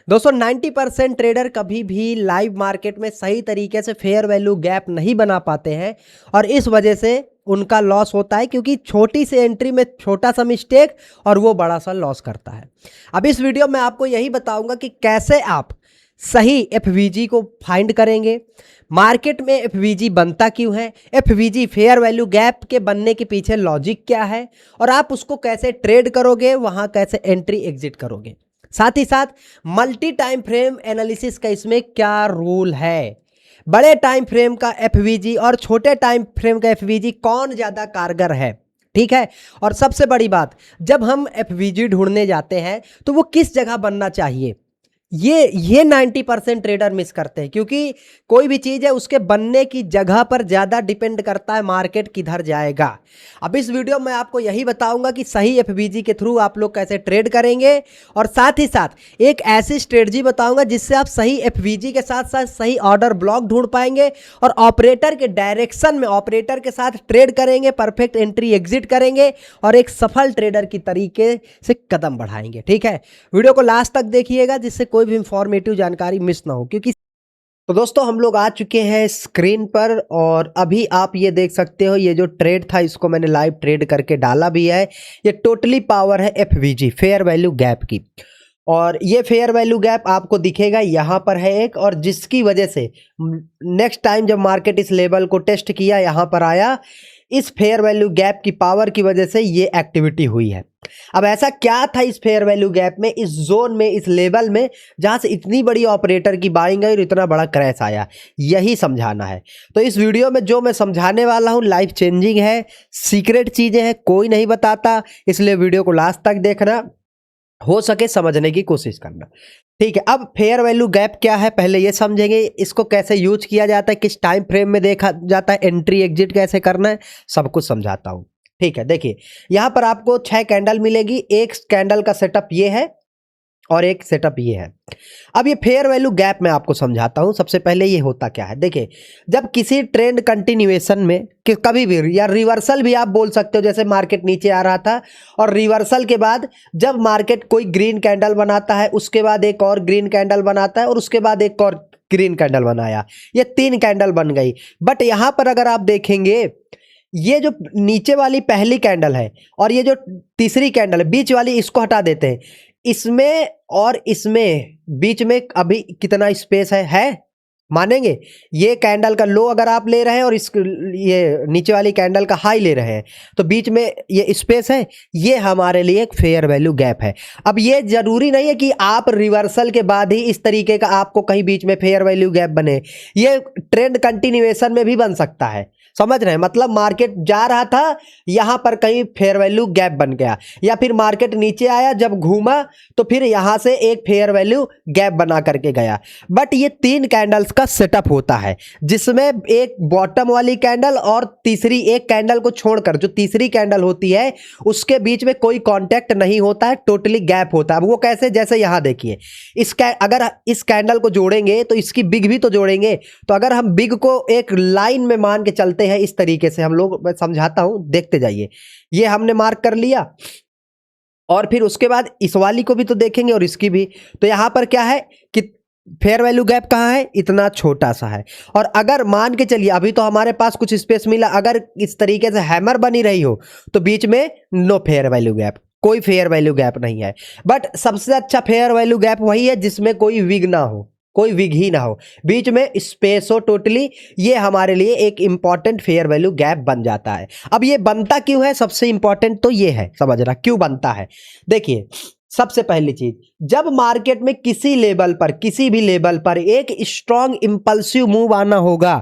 दोस्तों 90% ट्रेडर कभी भी लाइव मार्केट में सही तरीके से फेयर वैल्यू गैप नहीं बना पाते हैं और इस वजह से उनका लॉस होता है, क्योंकि छोटी सी एंट्री में छोटा सा मिस्टेक और वो बड़ा सा लॉस करता है। अब इस वीडियो में आपको यही बताऊंगा कि कैसे आप सही एफवीजी को फाइंड करेंगे, मार्केट में एफवीजी बनता क्यों है, एफवीजी फेयर वैल्यू गैप के बनने के पीछे लॉजिक क्या है और आप उसको कैसे ट्रेड करोगे, वहां कैसे एंट्री एग्जिट करोगे। साथ ही साथ मल्टी टाइम फ्रेम एनालिसिस का इसमें क्या रूल है, बड़े टाइम फ्रेम का एफवीजी और छोटे टाइम फ्रेम का एफवीजी कौन ज़्यादा कारगर है, ठीक है। और सबसे बड़ी बात, जब हम एफवीजी ढूंढने जाते हैं तो वो किस जगह बनना चाहिए, ये 90% ट्रेडर मिस करते हैं, क्योंकि कोई भी चीज़ है उसके बनने की जगह पर ज़्यादा डिपेंड करता है मार्केट किधर जाएगा। अब इस वीडियो में आपको यही बताऊंगा कि सही एफवीजी के थ्रू आप लोग कैसे ट्रेड करेंगे और साथ ही साथ एक ऐसी स्ट्रेटजी बताऊंगा जिससे आप सही एफवीजी के साथ साथ सही ऑर्डर ब्लॉक ढूंढ पाएंगे और ऑपरेटर के डायरेक्शन में ऑपरेटर के साथ ट्रेड करेंगे, परफेक्ट एंट्री एग्जिट करेंगे और एक सफल ट्रेडर की तरीके से कदम बढ़ाएंगे, ठीक है। वीडियो को लास्ट तक देखिएगा जिससे कोई भी इंफॉर्मेटिव जानकारी मिस ना हो। क्योंकि तो दोस्तों हम लोग आ चुके हैं स्क्रीन पर और अभी आप ये देख सकते हो, ये जो ट्रेड था इसको मैंने लाइव ट्रेड करके डाला भी है। ये टोटली पावर है एफवीजी फेयर वैल्यू गैप की और ये फेयर वैल्यू गैप आपको दिखेगा यहाँ पर है एक, और जिसकी वजह से नेक्स्ट टाइम जब मार्केट इस लेवल को टेस्ट किया यहाँ पर आया, इस फेयर वैल्यू गैप की पावर की वजह से ये एक्टिविटी हुई है। अब ऐसा क्या था इस फेयर वैल्यू गैप में, इस जोन में, इस लेवल में, जहां से इतनी बड़ी ऑपरेटर की बाइंग आई और इतना बड़ा क्रैश आया, यही समझाना है। तो इस वीडियो में जो मैं समझाने वाला हूं लाइफ चेंजिंग है, सीक्रेट चीजें हैं, कोई नहीं बताता, इसलिए वीडियो को लास्ट तक देखना, हो सके समझने की कोशिश करना, ठीक है। अब फेयर वैल्यू गैप क्या है पहले ये समझेंगे, इसको कैसे यूज किया जाता है, किस टाइम फ्रेम में देखा जाता है, एंट्री एग्जिट कैसे करना है, सब कुछ समझाता हूं, ठीक है। देखिए यहां पर आपको 6 कैंडल मिलेगी, एक कैंडल का सेटअप ये है और एक सेटअप ये है। अब ये फेयर वैल्यू गैप मैं आपको समझाता हूं। सबसे पहले ये होता क्या है, देखिए जब किसी ट्रेंड कंटिन्यूएशन में कि कभी भी या रिवर्सल भी आप बोल सकते हो, जैसे मार्केट नीचे आ रहा था और रिवर्सल के बाद जब मार्केट कोई ग्रीन कैंडल बनाता है, उसके बाद एक और ग्रीन कैंडल बनाता है और उसके बाद एक और ग्रीन कैंडल बनाया, ये 3 कैंडल बन गई। बट यहां पर अगर आप देखेंगे, ये जो नीचे वाली पहली कैंडल है और ये जो तीसरी कैंडल है बीच वाली, इसको हटा देते हैं, इसमें और इसमें बीच में अभी कितना स्पेस है मानेंगे। ये कैंडल का लो अगर आप ले रहे हैं और इस ये नीचे वाली कैंडल का हाई ले रहे हैं, तो बीच में ये स्पेस है, ये हमारे लिए एक फेयर वैल्यू गैप है। अब ये जरूरी नहीं है कि आप रिवर्सल के बाद ही इस तरीके का आपको कहीं बीच में फेयर वैल्यू गैप बने, ये ट्रेंड कंटिन्यूएशन में भी बन सकता है, समझ रहे हैं। मतलब मार्केट जा रहा था, यहां पर कहीं फेयर वैल्यू गैप बन गया, या फिर मार्केट नीचे आया, जब घूमा तो फिर यहां से एक फेयर वैल्यू गैप बना करके गया। बट ये 3 कैंडल्स का सेटअप होता है, जिसमें एक बॉटम वाली कैंडल और तीसरी एक कैंडल को छोड़कर जो तीसरी कैंडल होती है उसके बीच में कोई कांटेक्ट नहीं होता है, टोटली गैप होता है। अब वो कैसे, जैसे यहां देखिए, अगर इस कैंडल को जोड़ेंगे तो इसकी बिग भी तो जोड़ेंगे, तो अगर हम बिग को एक लाइन में मान के चलते हैं इस तरीके से, हम लोग, मैं समझाता हूं, देखते जाइए। ये हमने मार्क कर लिया और फिर उसके बाद इस वाली को भी तो देखेंगे और इसकी भी। तो यहां पर क्या है कि फेयर वैल्यू गैप कहां है, इतना छोटा सा है। और अगर मान के चलिए अभी तो हमारे पास कुछ स्पेस मिला, अगर इस तरीके से हैमर बनी रही हो तो बीच में नो फेयर वैल्यू गैप, कोई फेयर वैल्यू गैप नहीं है। बट सबसे अच्छा फेयर वैल्यू गैप वही है जिसमें कोई विग ना हो, कोई विग ही ना हो, बीच में स्पेस हो टोटली, ये हमारे लिए एक इंपॉर्टेंट फेयर वैल्यू गैप बन जाता है। अब ये बनता क्यों है, सबसे इंपॉर्टेंट तो ये है समझना क्यों बनता है। देखिए सबसे पहली चीज, जब मार्केट में किसी लेवल पर, किसी भी लेवल पर एक स्ट्रॉन्ग इंपल्सिव मूव आना होगा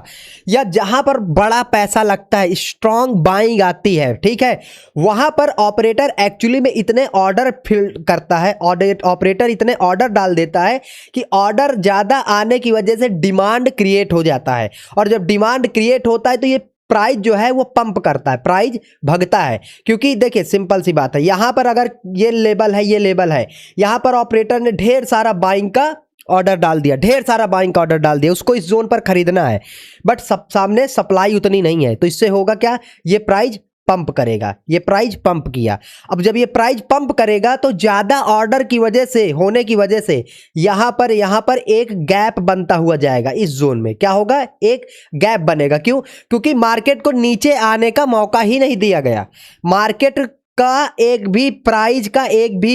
या जहां पर बड़ा पैसा लगता है, स्ट्रॉन्ग बाइंग आती है, ठीक है, वहां पर ऑपरेटर एक्चुअली में इतने ऑर्डर फिल करता है, ऑपरेटर इतने ऑर्डर डाल देता है कि ऑर्डर ज्यादा आने की वजह से डिमांड क्रिएट हो जाता है। और जब डिमांड क्रिएट होता है तो ये प्राइस जो है वो पंप करता है, प्राइस भगता है। क्योंकि देखिए सिंपल सी बात है, यहां पर अगर ये लेवल है, ये लेवल है, यहां पर ऑपरेटर ने ढेर सारा बाइंग का ऑर्डर डाल दिया, ढेर सारा बाइंग का ऑर्डर डाल दिया, उसको इस जोन पर खरीदना है, बट सामने सप्लाई उतनी नहीं है, तो इससे होगा क्या, ये प्राइस पंप करेगा, ये प्राइस पंप किया। अब जब ये प्राइस पंप करेगा तो ज़्यादा ऑर्डर की वजह से होने की वजह से यहाँ पर एक गैप बनता हुआ जाएगा। इस जोन में क्या होगा, एक गैप बनेगा। क्यों? क्योंकि मार्केट को नीचे आने का मौका ही नहीं दिया गया। मार्केट का एक भी प्राइस का एक भी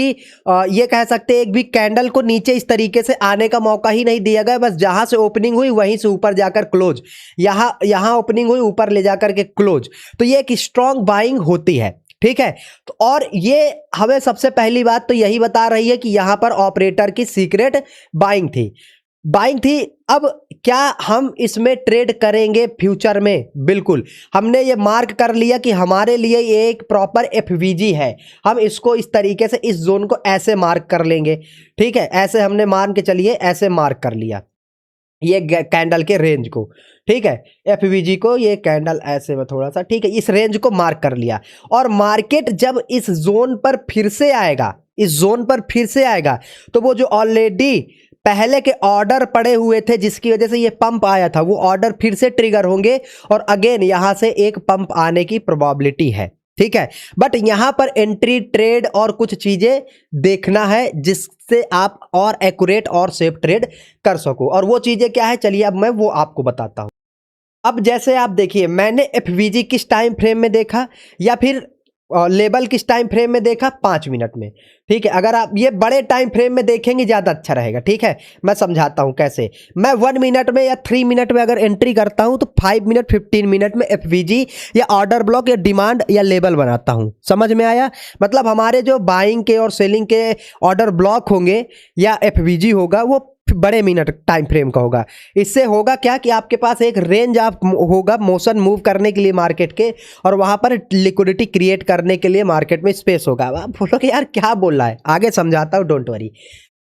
ये कह सकते हैं एक भी कैंडल को नीचे इस तरीके से आने का मौका ही नहीं दिया गया। बस जहां से ओपनिंग हुई वहीं से ऊपर जाकर क्लोज, यहां ओपनिंग हुई ऊपर ले जाकर के क्लोज, तो ये एक स्ट्रॉन्ग बाइंग होती है। ठीक है, तो और ये हमें सबसे पहली बात तो यही बता रही है कि यहां पर ऑपरेटर की सीक्रेट बाइंग थी। अब क्या हम इसमें ट्रेड करेंगे फ्यूचर में? बिल्कुल, हमने ये मार्क कर लिया कि हमारे लिए ये एक प्रॉपर एफवीजी है। हम इसको इस तरीके से इस जोन को ऐसे मार्क कर लेंगे। ठीक है, ऐसे हमने मान के चलिए ऐसे मार्क कर लिया ये कैंडल के रेंज को। ठीक है, एफवीजी को, ये कैंडल ऐसे में थोड़ा सा, ठीक है, इस रेंज को मार्क कर लिया। और मार्केट जब इस जोन पर फिर से आएगा, तो वो जो ऑलरेडी पहले के ऑर्डर पड़े हुए थे जिसकी वजह से ये पंप आया था, वो ऑर्डर फिर से ट्रिगर होंगे और अगेन यहां से एक पंप आने की प्रोबेबिलिटी है। ठीक है, बट यहां पर एंट्री, ट्रेड और कुछ चीजें देखना है जिससे आप और एक्यूरेट और सेफ ट्रेड कर सको। और वो चीजें क्या है, चलिए अब मैं वो आपको बताता हूं। अब जैसे आप देखिए, मैंने एफवीजी किस टाइम फ्रेम में देखा या फिर लेवल किस टाइम फ्रेम में देखा, 5 मिनट में। ठीक है, अगर आप ये बड़े टाइम फ्रेम में देखेंगे ज़्यादा अच्छा रहेगा। ठीक है, मैं समझाता हूँ कैसे। मैं 1 मिनट में या 3 मिनट में अगर एंट्री करता हूँ तो 5 मिनट 15 मिनट में एफवीजी या ऑर्डर ब्लॉक या डिमांड या लेवल बनाता हूँ। समझ में आया? मतलब हमारे जो बाइंग के और सेलिंग के ऑर्डर ब्लॉक होंगे या एफवीजी होगा वो बड़े मिनट टाइम फ्रेम का होगा। इससे होगा क्या कि आपके पास एक रेंज आप होगा मोशन मूव करने के लिए मार्केट के, और वहां पर लिक्विडिटी क्रिएट करने के लिए मार्केट में स्पेस होगा। आप बोलोगे यार क्या बोल रहा है, आगे समझाता हूँ, डोंट वरी।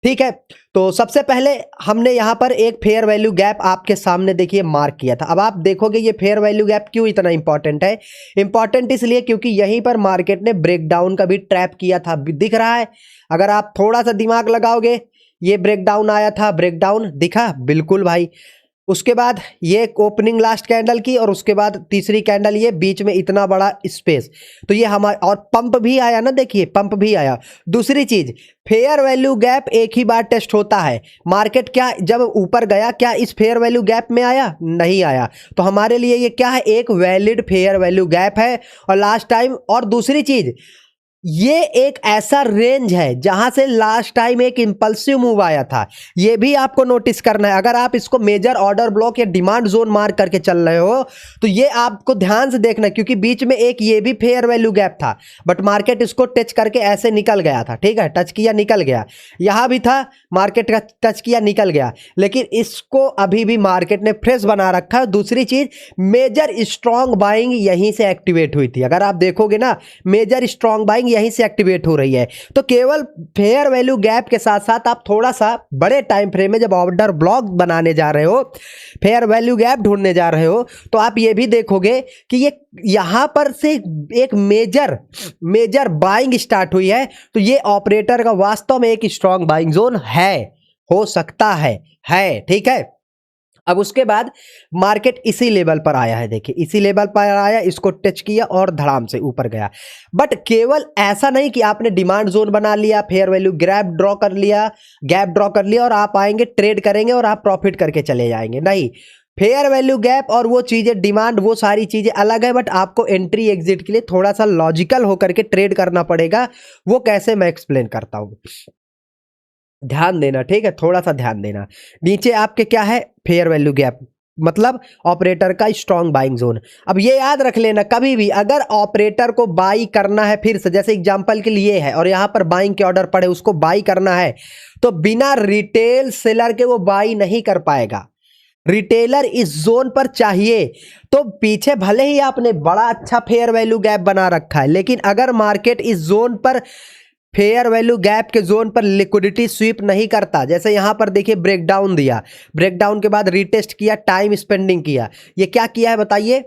ठीक है, तो सबसे पहले हमने यहाँ पर एक फेयर वैल्यू गैप आपके सामने देखिए मार्क किया था। अब आप देखोगे ये फेयर वैल्यू गैप क्यों इतना इंपॉर्टेंट है। इंपॉर्टेंट इसलिए क्योंकि यहीं पर मार्केट ने ब्रेकडाउन का भी ट्रैप किया था, दिख रहा है। अगर आप थोड़ा सा दिमाग लगाओगे, ये ब्रेकडाउन आया था, ब्रेकडाउन दिखा, बिल्कुल भाई। उसके बाद ये ओपनिंग लास्ट कैंडल की, और उसके बाद तीसरी कैंडल, ये बीच में इतना बड़ा स्पेस, तो ये हमारा, और पंप भी आया ना, देखिए पंप भी आया। दूसरी चीज, फेयर वैल्यू गैप एक ही बार टेस्ट होता है। मार्केट क्या जब ऊपर गया, क्या इस फेयर वैल्यू गैप में आया? नहीं आया। तो हमारे लिए ये क्या है, एक वैलिड फेयर वैल्यू गैप है। और लास्ट टाइम, और दूसरी चीज, ये एक ऐसा रेंज है जहां से लास्ट टाइम एक इंपल्सिव मूव आया था। ये भी आपको नोटिस करना है। अगर आप इसको मेजर ऑर्डर ब्लॉक या डिमांड जोन मार्क करके चल रहे हो तो ये आपको ध्यान से देखना है, क्योंकि बीच में एक ये भी फेयर वैल्यू गैप था, बट मार्केट इसको टच करके ऐसे निकल गया था। ठीक है, टच किया निकल गया, यहां भी था, मार्केट का टच किया निकल गया, लेकिन इसको अभी भी मार्केट ने फ्रेश बना रखा है। दूसरी चीज, मेजर स्ट्रॉन्ग बाइंग यहीं से एक्टिवेट हुई थी। अगर आप देखोगे ना, मेजर स्ट्रॉन्ग बाइंग यहीं से एक्टिवेट हो रही है। तो केवल फेयर वैल्यू गैप के साथ साथ आप थोड़ा सा बड़े टाइम फ्रेम में जब ऑर्डर ब्लॉक बनाने जा रहे हो, फेयर वैल्यू गैप ढूंढने जा रहे हो, तो आप ये भी देखोगे कि ये यहां पर से एक मेजर बाइंग स्टार्ट हुई है। तो ये ऑपरेटर का वास्तव में एक स्ट्रॉन्ग बाइंग जोन है, हो सकता है। ठीक है, अब उसके बाद मार्केट इसी लेवल पर आया है। देखिए इसी लेवल पर आया, इसको टच किया और धड़ाम से ऊपर गया। बट केवल ऐसा नहीं कि आपने डिमांड जोन बना लिया, फेयर वैल्यू गैप ड्रॉ कर लिया और आप आएंगे, ट्रेड करेंगे और आप प्रॉफिट करके चले जाएंगे। नहीं, फेयर वैल्यू गैप और वो चीजें, डिमांड, वो सारी चीजें अलग है। बट आपको एंट्री एग्जिट के लिए थोड़ा सा लॉजिकल होकर के ट्रेड करना पड़ेगा। वो कैसे, मैं एक्सप्लेन करता हूं, ध्यान देना। ठीक है, थोड़ा सा ध्यान देना। नीचे आपके क्या है, फेयर वैल्यू गैप, मतलब ऑपरेटर का स्ट्रॉन्ग बाइंग जोन। अब ये याद रख लेना, कभी भी अगर ऑपरेटर को बाई करना है, फिर से जैसे एग्जांपल के लिए है और यहां पर बाइंग के ऑर्डर पड़े, उसको बाई करना है, तो बिना रिटेल सेलर के वो बाई नहीं कर पाएगा। रिटेलर इस जोन पर चाहिए। तो पीछे भले ही आपने बड़ा अच्छा फेयर वैल्यू गैप बना रखा है, लेकिन अगर मार्केट इस जोन पर, फेयर वैल्यू गैप के जोन पर लिक्विडिटी स्वीप नहीं करता, जैसे यहां पर देखिए ब्रेकडाउन दिया, ब्रेकडाउन के बाद रीटेस्ट किया, टाइम स्पेंडिंग किया, ये क्या किया है बताइए?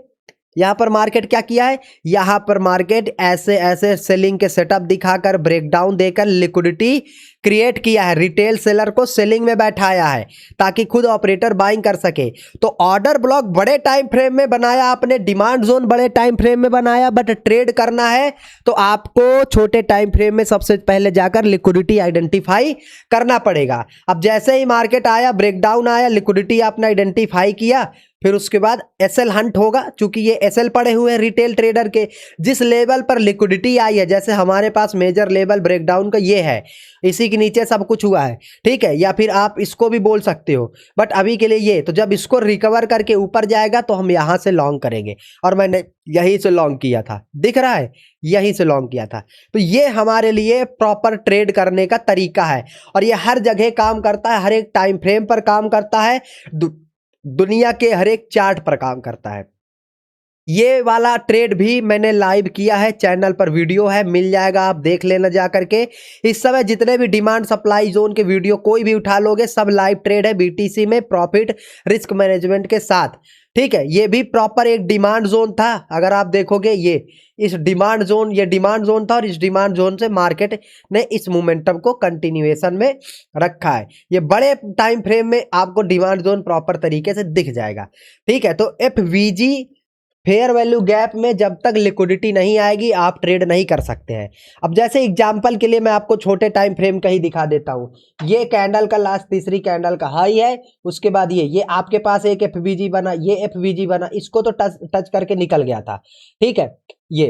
यहां पर मार्केट क्या किया है? यहां पर मार्केट ऐसे ऐसे सेलिंग के सेटअप दिखाकर, ब्रेकडाउन देकर लिक्विडिटी क्रिएट किया है, रिटेल सेलर को सेलिंग में बैठाया है ताकि खुद ऑपरेटर बाइंग कर सके। तो ऑर्डर ब्लॉक बड़े टाइम फ्रेम में बनाया आपने, डिमांड जोन बड़े टाइम फ्रेम में बनाया, बट ट्रेड करना है तो आपको छोटे टाइम फ्रेम में सबसे पहले जाकर लिक्विडिटी आइडेंटिफाई करना पड़ेगा। अब जैसे ही मार्केट आया, ब्रेकडाउन आया, लिक्विडिटी आपने आइडेंटिफाई किया, फिर उसके बाद एसएल हंट होगा। चूंकि ये एसएल पड़े हुए हैं रिटेल ट्रेडर के, जिस लेवल पर लिक्विडिटी आई है, जैसे हमारे पास मेजर लेवल ब्रेकडाउन का ये है, इसी के नीचे सब कुछ हुआ है, ठीक है, या फिर आप इसको भी बोल सकते हो, बट अभी के लिए ये, तो जब इसको रिकवर करके ऊपर जाएगा तो हम यहां से लॉन्ग करेंगे, और मैंने यहीं से लॉन्ग किया था, दिख रहा है, यहीं से लॉन्ग किया था। तो ये हमारे लिए प्रॉपर ट्रेड करने का तरीका है, और ये हर जगह काम करता है, हर एक टाइम फ्रेम पर काम करता है, दुनिया के हर एक चार्ट पर काम करता है। ये वाला ट्रेड भी मैंने लाइव किया है, चैनल पर वीडियो है, मिल जाएगा, आप देख लेना जा करके। इस समय जितने भी डिमांड सप्लाई जोन के वीडियो कोई भी उठा लोगे, सब लाइव ट्रेड है बीटीसी में, प्रॉफिट रिस्क मैनेजमेंट के साथ, ठीक है। ये भी प्रॉपर एक डिमांड जोन था, अगर आप देखोगे ये इस डिमांड जोन, ये डिमांड जोन था, और इस डिमांड जोन से मार्केट ने इस मोमेंटम को कंटिन्यूएशन में रखा है। ये बड़े टाइम फ्रेम में आपको डिमांड जोन प्रॉपर तरीके से दिख जाएगा, ठीक है। तो एफवीजी फेयर वैल्यू गैप में जब तक लिक्विडिटी नहीं आएगी आप ट्रेड नहीं कर सकते हैं। अब जैसे एग्जांपल के लिए मैं आपको छोटे टाइम फ्रेम का ही दिखा देता हूं। ये कैंडल का लास्ट तीसरी कैंडल का हाई है, उसके बाद ये आपके पास एक एफवीजी बना, ये एफवीजी बना, इसको तो टच करके निकल गया था, ठीक है। ये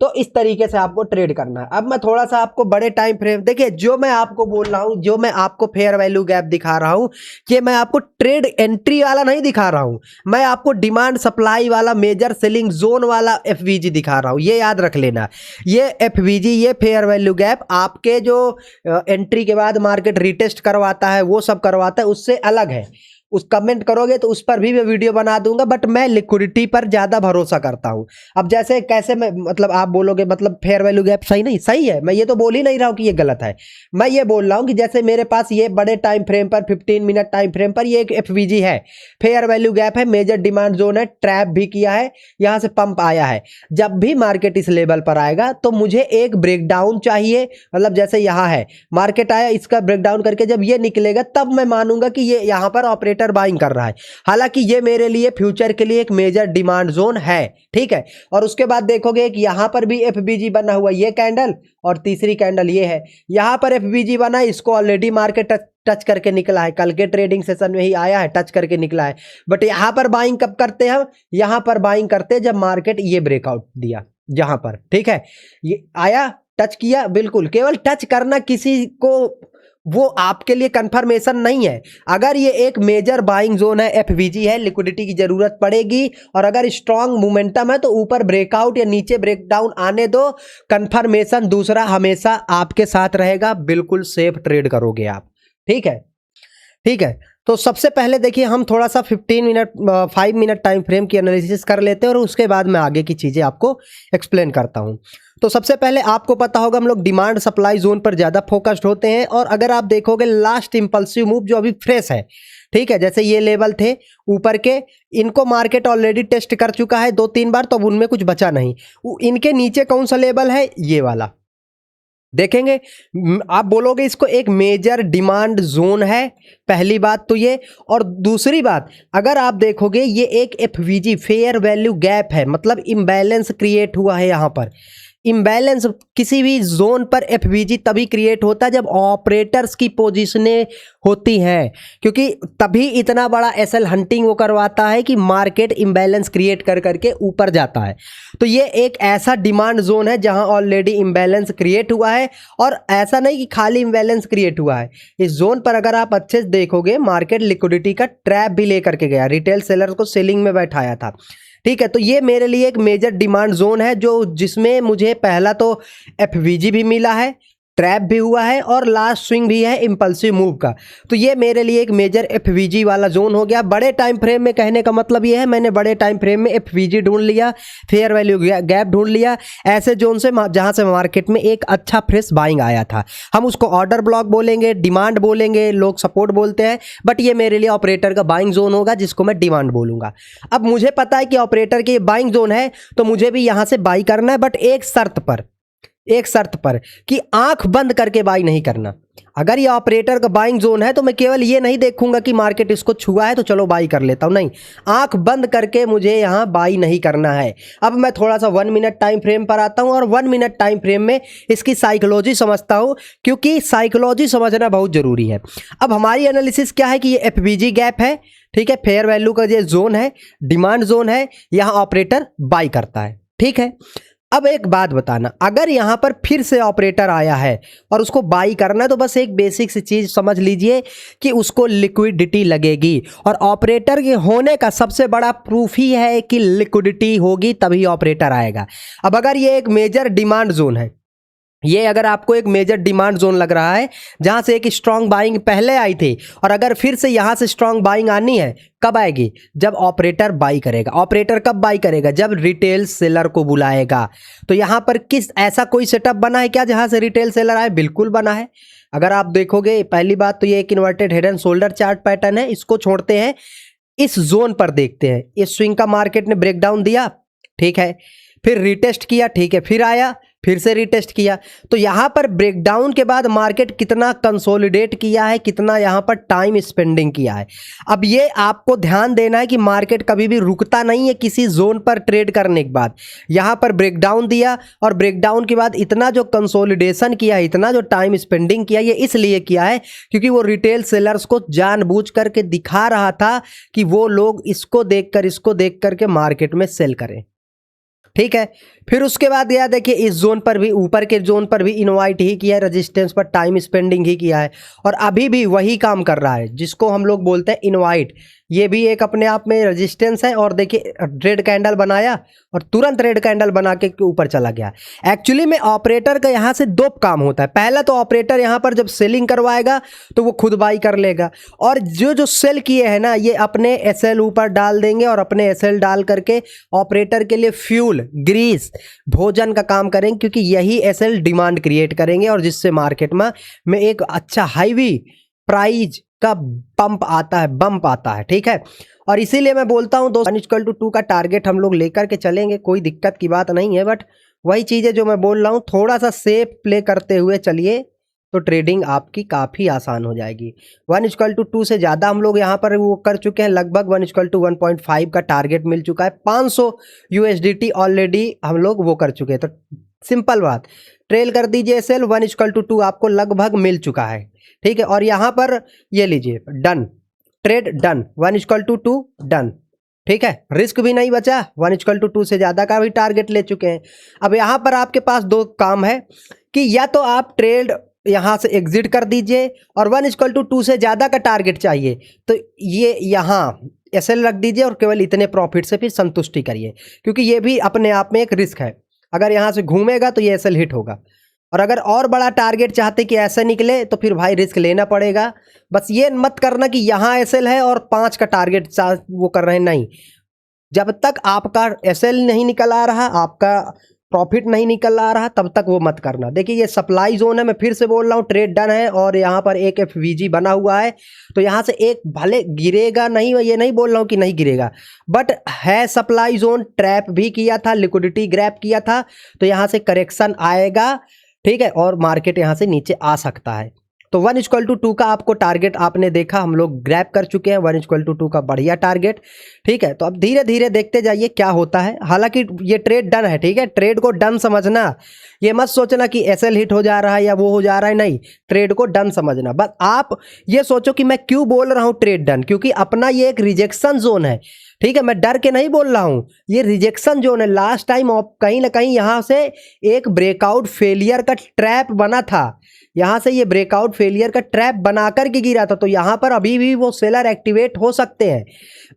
तो इस तरीके से आपको ट्रेड करना है। अब मैं थोड़ा सा आपको बड़े टाइम फ्रेम, देखिए जो मैं आपको बोल रहा हूं, जो मैं आपको फेयर वैल्यू गैप दिखा रहा हूं, कि मैं आपको ट्रेड एंट्री वाला नहीं दिखा रहा हूं, मैं आपको डिमांड सप्लाई वाला मेजर सेलिंग जोन वाला एफवीजी दिखा रहा हूं, ये याद रख लेना। ये एफवीजी, ये फेयर वैल्यू गैप आपके जो एंट्री के बाद मार्केट रिटेस्ट करवाता है, वो सब करवाता है, उससे अलग है। उस कमेंट करोगे तो उस पर भी मैं वीडियो बना दूंगा, बट मैं लिक्विडिटी पर ज्यादा भरोसा करता हूं। अब जैसे कैसे मैं, मतलब आप बोलोगे मतलब फेयर वैल्यू गैप सही नहीं, सही है, मैं ये तो बोल ही नहीं रहा हूं कि ये गलत है। मैं ये बोल रहा हूं कि जैसे मेरे पास ये बड़े टाइम फ्रेम पर 15 मिनट टाइम फ्रेम पर ये एक एफवीजी है, फेयर वैल्यू गैप है, मेजर डिमांड जोन है, ट्रैप भी किया है, यहां से पंप आया है। जब भी मार्केट इस लेवल पर आएगा तो मुझे एक ब्रेकडाउन चाहिए, मतलब जैसे यहां है मार्केट आया, इसका ब्रेकडाउन करके जब ये निकलेगा तब मैं मानूंगा कि ये यहां पर ऑपरेटर बाइंग कर रहा है। हालांकि ये मेरे लिए फ्यूचर के लिए एक मेजर डिमांड जोन है, ठीक है। और उसके बाद देखोगे कि यहां पर भी एफबीजी बना हुआ, ये कैंडल और तीसरी कैंडल ये है, यहां पर एफबीजी बना, इसको ऑलरेडी मार्केट टच करके निकला है, कल के ट्रेडिंग सेशन में ही आया है, टच करके निकला है। बट यहां पर बाइंग कब करते हैं हम, यहां पर बाइंग करते हैं जब मार्केट ये ब्रेकआउट दिया, जहां पर, ठीक है, ये आया, टच किया, बिल्कुल केवल टच करना, किसी को वो आपके लिए कंफर्मेशन नहीं है। अगर ये एक मेजर बाइंग जोन है, एफवीजी है, लिक्विडिटी की जरूरत पड़ेगी, और अगर स्ट्रांग मोमेंटम है तो ऊपर ब्रेकआउट या नीचे ब्रेकडाउन आने दो, कंफर्मेशन दूसरा हमेशा आपके साथ रहेगा, बिल्कुल सेफ ट्रेड करोगे आप, ठीक है, ठीक है। तो सबसे पहले देखिए हम थोड़ा सा 5 मिनट टाइम फ्रेम की एनालिसिस कर लेते हैं, और उसके बाद मैं आगे की चीज़ें आपको एक्सप्लेन करता हूं। तो सबसे पहले आपको पता होगा हम लोग डिमांड सप्लाई जोन पर ज़्यादा फोकस्ड होते हैं, और अगर आप देखोगे लास्ट इंपल्सिव मूव जो अभी फ्रेश है, ठीक है, जैसे ये लेवल थे ऊपर के, इनको मार्केट ऑलरेडी टेस्ट कर चुका है 2-3 बार, तो अब उनमें कुछ बचा नहीं। इनके नीचे कौन सा लेवल है, ये वाला देखेंगे, आप बोलोगे इसको एक मेजर डिमांड जोन है, पहली बात तो ये। और दूसरी बात, अगर आप देखोगे ये एक एफवीजी फेयर वैल्यू गैप है, मतलब इम्बैलेंस क्रिएट हुआ है यहाँ पर। इम्बैलेंस किसी भी जोन पर एफवीजी तभी क्रिएट होता है जब ऑपरेटर्स की पोजीशनें होती हैं, क्योंकि तभी इतना बड़ा एसएल हंटिंग वो करवाता है कि मार्केट इम्बैलेंस क्रिएट कर करके ऊपर जाता है। तो ये एक ऐसा डिमांड जोन है जहां ऑलरेडी इम्बैलेंस क्रिएट हुआ है, और ऐसा नहीं कि खाली इम्बैलेंस क्रिएट हुआ है, इस जोन पर अगर आप अच्छे से देखोगे मार्केट लिक्विडिटी का ट्रैप भी लेकर के गया, रिटेल सेलर्स को सेलिंग में बैठाया था, ठीक है। तो ये मेरे लिए एक मेजर डिमांड जोन है, जो जिसमें मुझे पहला तो एफवीजी भी मिला है, ट्रैप भी हुआ है, और लास्ट स्विंग भी है इम्पल्सिव मूव का। तो ये मेरे लिए एक मेजर एफवीजी वाला जोन हो गया। बड़े टाइम फ्रेम में कहने का मतलब ये है, मैंने बड़े टाइम फ्रेम में एफवीजी ढूंढ लिया, फेयर वैल्यू गैप ढूंढ लिया, ऐसे जोन से जहां से मार्केट में एक अच्छा फ्रेश बाइंग आया था। हम उसको ऑर्डर ब्लॉक बोलेंगे, डिमांड बोलेंगे, लोग सपोर्ट बोलते हैं, बट ये मेरे लिए ऑपरेटर का बाइंग जोन होगा, जिसको मैं डिमांड बोलूंगा। अब मुझे पता है कि ऑपरेटर की बाइंग जोन है, तो मुझे भी यहां से बाई करना है, बट एक शर्त पर, एक शर्त पर कि आंख बंद करके बाई नहीं करना। अगर ये ऑपरेटर का बाइंग जोन है तो मैं केवल ये नहीं देखूंगा कि मार्केट इसको छुआ है तो चलो बाई कर लेता हूं, नहीं, आंख बंद करके मुझे यहां बाई नहीं करना है। अब मैं थोड़ा सा 1 मिनट टाइम फ्रेम पर आता हूं और 1 मिनट टाइम फ्रेम में इसकी साइकोलॉजी समझता हूं, क्योंकि साइकोलॉजी समझना बहुत जरूरी है। अब हमारी एनालिसिस क्या है कि ये एफवीजी गैप है, ठीक है, फेयर वैल्यू का ये जोन है, डिमांड जोन है, यहां ऑपरेटर बाई करता है, ठीक है। अब एक बात बताना, अगर यहां पर फिर से ऑपरेटर आया है और उसको बाई करना है तो बस एक बेसिक सी चीज समझ लीजिए कि उसको लिक्विडिटी लगेगी, और ऑपरेटर के होने का सबसे बड़ा प्रूफ ही है कि लिक्विडिटी होगी तभी ऑपरेटर आएगा। अब अगर ये एक मेजर डिमांड जोन है, ये अगर आपको एक मेजर डिमांड जोन लग रहा है जहां से एक स्ट्रांग बाइंग पहले आई थी, और अगर फिर से यहां से स्ट्रांग बाइंग आनी है, कब आएगी? जब ऑपरेटर बाई करेगा। ऑपरेटर कब बाई करेगा? जब रिटेल सेलर को बुलाएगा। तो यहां पर किस ऐसा कोई सेटअप बना है क्या जहां से रिटेल सेलर आए? बिल्कुल बना है। अगर आप देखोगे, पहली बात तो ये एक inverted head and shoulder chart pattern है, इसको छोड़ते हैं, इस जोन पर देखते हैं। इस स्विंग का मार्केट ने ब्रेकडाउन दिया, ठीक है, फिर रिटेस्ट किया, ठीक है, फिर आया, फिर से रिटेस्ट किया। तो यहां पर ब्रेकडाउन के बाद मार्केट कितना कंसोलिडेट किया है, कितना यहां पर टाइम स्पेंडिंग किया है। अब ये आपको ध्यान देना है कि मार्केट कभी भी रुकता नहीं है किसी जोन पर ट्रेड करने के बाद। यहां पर ब्रेकडाउन दिया और ब्रेकडाउन के बाद इतना जो कंसोलिडेशन किया है, इतना जो टाइम स्पेंडिंग किया, ये इसलिए किया है क्योंकि वो रिटेल सेलर्स को जानबूझ करके दिखा रहा था कि वो लोग इसको देख करके मार्केट में सेल करें, ठीक है। फिर उसके बाद यह देखिए, इस जोन पर भी, ऊपर के जोन पर भी इनवाइट ही किया है, रेजिस्टेंस पर टाइम स्पेंडिंग ही किया है, और अभी भी वही काम कर रहा है जिसको हम लोग बोलते हैं इनवाइट। ये भी एक अपने आप में रेजिस्टेंस है, और देखिए रेड कैंडल बनाया और तुरंत रेड कैंडल बना के ऊपर चला गया। एक्चुअली में ऑपरेटर का यहाँ से दो काम होता है। पहला तो ऑपरेटर यहाँ पर जब सेलिंग करवाएगा तो वो खुद बाई कर लेगा, और जो जो सेल किए हैं ना, ये अपने एसएल ऊपर डाल देंगे, और अपने एसएल डाल करके ऑपरेटर के लिए फ्यूल, ग्रीस, भोजन का काम करेंगे, क्योंकि यही एसएल डिमांड क्रिएट करेंगे, और जिससे मार्केट में एक अच्छा हाईवी प्राइज का बम्प आता है, ठीक है। और इसीलिए मैं बोलता हूं दोस्तों, 1:2 का टारगेट हम लोग लेकर के चलेंगे, कोई दिक्कत की बात नहीं है, बट वही चीज़ें जो मैं बोल रहा हूं, थोड़ा सा सेफ प्ले करते हुए चलिए तो ट्रेडिंग आपकी काफ़ी आसान हो जाएगी। 1:2 से ज़्यादा हम लोग यहाँ पर वो कर चुके हैं, लगभग 1:1.5 का टारगेट मिल चुका है। 500 USDT ऑलरेडी हम लोग वो कर चुके हैं। तो सिंपल बात, ट्रेल कर दीजिए सेल, 1:2 आपको लगभग मिल चुका है, ठीक है। और यहाँ पर ये लीजिए, डन, ट्रेड डन, 1:2 डन, ठीक है, रिस्क भी नहीं बचा, 1:2 से ज़्यादा का भी टारगेट ले चुके हैं। अब यहाँ पर आपके पास दो काम है कि या तो आप ट्रेड यहाँ से एग्जिट कर दीजिए, और 1:2 से ज़्यादा का टारगेट चाहिए तो ये यहाँ एसएल रख दीजिए, और केवल इतने प्रॉफिट से फिर संतुष्टि करिए, क्योंकि ये भी अपने आप में एक रिस्क है। अगर यहाँ से घूमेगा तो ये एसएल हिट होगा, और अगर और बड़ा टारगेट चाहते कि ऐसे निकले तो फिर भाई रिस्क लेना पड़ेगा। बस ये मत करना कि यहाँ एसएल है और 5 का टारगेट वो कर रहे हैं, नहीं। जब तक आपका एसएल नहीं निकल आ रहा, आपका प्रॉफिट नहीं निकल आ रहा, तब तक वो मत करना। देखिए ये सप्लाई जोन है, मैं फिर से बोल रहा हूँ, ट्रेड डन है, और यहाँ पर एक एफवीजी बना हुआ है, तो यहाँ से एक भले गिरेगा नहीं, मैं ये नहीं बोल रहा हूँ कि नहीं गिरेगा, बट है सप्लाई जोन, ट्रैप भी किया था, लिक्विडिटी ग्रैब किया था, तो यहाँ से करेक्शन आएगा, ठीक है, और मार्केट यहाँ से नीचे आ सकता है। तो 1:2 का आपको टारगेट आपने देखा, हम लोग ग्रैब कर चुके हैं 1:2 का बढ़िया टारगेट, ठीक है। तो अब धीरे धीरे देखते जाइए क्या होता है। हालांकि ये ट्रेड डन है, ठीक है, ट्रेड को डन समझना, ये मत सोचना कि एसएल हिट हो जा रहा है या वो हो जा रहा है, नहीं, ट्रेड को डन समझना। बस आप ये सोचो कि मैं क्यों बोल रहा हूँ ट्रेड डन, क्योंकि अपना ये एक रिजेक्शन जोन है, ठीक है, मैं डर के नहीं बोल रहा हूँ, ये रिजेक्शन जोन है। लास्ट टाइम कहीं ना कहीं यहाँ से एक ब्रेकआउट फेलियर का ट्रैप बना था, यहाँ से ये ब्रेकआउट फेलियर का ट्रैप बनाकर के गिरा था, तो यहाँ पर अभी भी वो सेलर एक्टिवेट हो सकते हैं,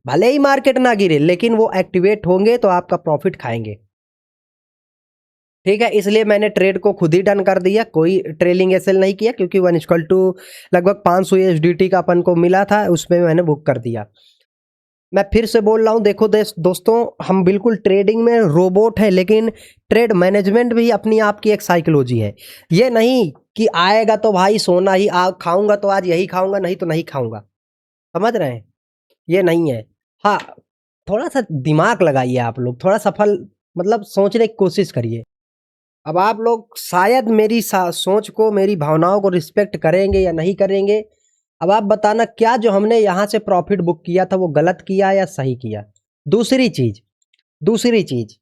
भले ही मार्केट ना गिरे, लेकिन वो एक्टिवेट होंगे तो आपका प्रॉफिट खाएंगे, ठीक है। इसलिए मैंने ट्रेड को खुद ही डन कर दिया, कोई ट्रेलिंग एसएल नहीं किया, क्योंकि 1:2 लगभग 500 USDT का अपन को मिला था, उसमें मैंने बुक कर दिया। मैं फिर से बोल रहा हूँ, देखो दोस्तों, हम बिल्कुल ट्रेडिंग में रोबोट है, लेकिन ट्रेड मैनेजमेंट भी अपनी आप की एक साइकोलॉजी है। ये नहीं कि आएगा तो भाई सोना ही खाऊंगा तो आज यही खाऊंगा, नहीं तो नहीं खाऊंगा, समझ रहे हैं, ये नहीं है। हाँ, थोड़ा सा दिमाग लगाइए आप लोग, थोड़ा सफल मतलब सोचने की कोशिश करिए। अब आप लोग शायद मेरी सोच को, मेरी भावनाओं को रिस्पेक्ट करेंगे या नहीं करेंगे। अब आप बताना, क्या जो हमने यहाँ से प्रॉफिट बुक किया था वो गलत किया या सही किया। दूसरी चीज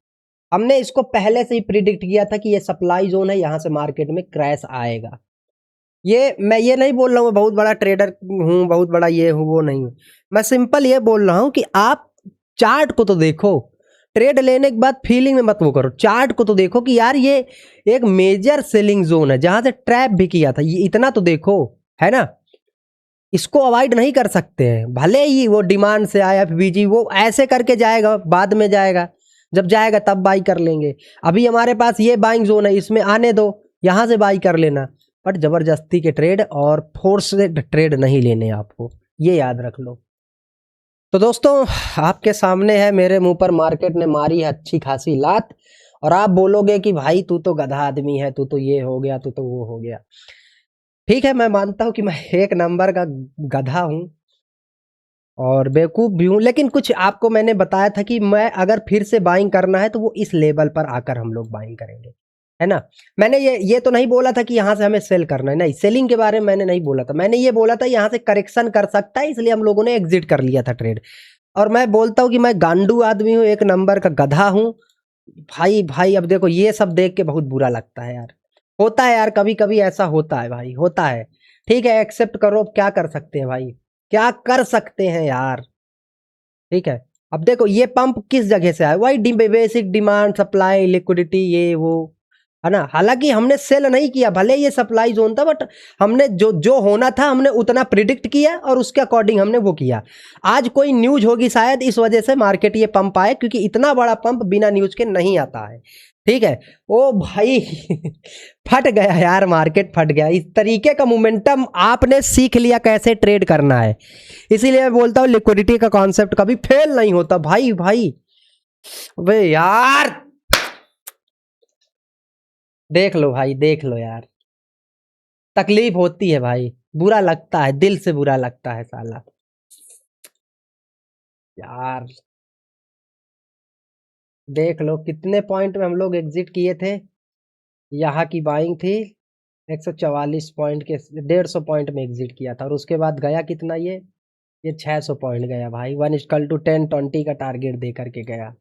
हमने इसको पहले से ही प्रिडिक्ट किया था कि ये सप्लाई जोन है, यहाँ से मार्केट में क्रैश आएगा। ये मैं ये नहीं बोल रहा हूँ बहुत बड़ा ट्रेडर हूँ, बहुत बड़ा ये हूँ वो नहीं हूँ। मैं सिंपल ये बोल रहा हूँ कि आप चार्ट को तो देखो, ट्रेड लेने के बाद फीलिंग में मत वो करो, चार्ट को तो देखो कि यार ये एक मेजर सेलिंग जोन है जहां से ट्रैप भी किया था, ये इतना तो देखो, है ना। इसको अवॉइड नहीं कर सकते हैं, भले ही वो डिमांड से आया बीजी, वो ऐसे करके जाएगा, बाद में जाएगा, जब जाएगा तब बाई कर लेंगे। अभी हमारे पास ये बाइंग जोन है, इसमें आने दो, यहां से बाई कर लेना। बट जबरदस्ती के ट्रेड और फोर्स से ट्रेड नहीं लेने आपको, ये याद रख लो। तो दोस्तों, आपके सामने है, मेरे मुंह पर मार्केट ने मारी है अच्छी खासी लात, और आप बोलोगे कि भाई तू तो गधा आदमी है, तू तो ये हो गया, तू तो वो हो गया। ठीक है, मैं मानता हूं कि मैं एक नंबर का गधा हूं और बेवकूफ़ भी हूं, लेकिन कुछ आपको मैंने बताया था कि मैं अगर फिर से बाइंग करना है तो वो इस लेवल पर आकर हम लोग बाइंग करेंगे, है ना। मैंने ये तो नहीं बोला था कि यहाँ से हमें सेल करना है, नहीं, सेलिंग के बारे में मैंने नहीं बोला था। मैंने ये बोला था यहाँ से करेक्शन कर सकता है, इसलिए हम लोगों ने एग्जिट कर लिया था ट्रेड। और मैं बोलता हूँ कि मैं गांडू आदमी हूँ, एक नंबर का गधा हूँ। भाई भाई अब देखो, ये सब देख के बहुत बुरा लगता है यार। होता है यार, कभी कभी ऐसा होता है भाई, होता है। ठीक है, एक्सेप्ट करो, अब क्या कर सकते हैं भाई, क्या कर सकते हैं यार। ठीक है, अब देखो ये पंप किस जगह से आया, वही बेसिक डिमांड, सप्लाई, लिक्विडिटी, ये वो, है ना। हालांकि हमने सेल नहीं किया, भले ये सप्लाई जोन था, बट हमने जो जो होना था हमने उतना प्रिडिक्ट किया और उसके अकॉर्डिंग हमने वो किया। आज कोई न्यूज होगी शायद, इस वजह से मार्केट ये पंप आए, क्योंकि इतना बड़ा पंप बिना न्यूज के नहीं आता है। ठीक है, ओ भाई फट गया यार, मार्केट फट गया। इस तरीके का मोमेंटम आपने सीख लिया कैसे ट्रेड करना है। इसीलिए मैं बोलता हूँ लिक्विडिटी का कॉन्सेप्ट कभी फेल नहीं होता भाई भाई। वे यार, देख लो भाई, देख लो यार, तकलीफ होती है भाई, बुरा लगता है, दिल से बुरा लगता है साला यार। देख लो कितने पॉइंट में हम लोग एग्जिट किए थे। यहाँ की बाइंग थी 144 पॉइंट के, 150 पॉइंट में एग्जिट किया था, और उसके बाद गया कितना, ये 600 पॉइंट गया भाई, 1:10 20 का टारगेट दे करके गया।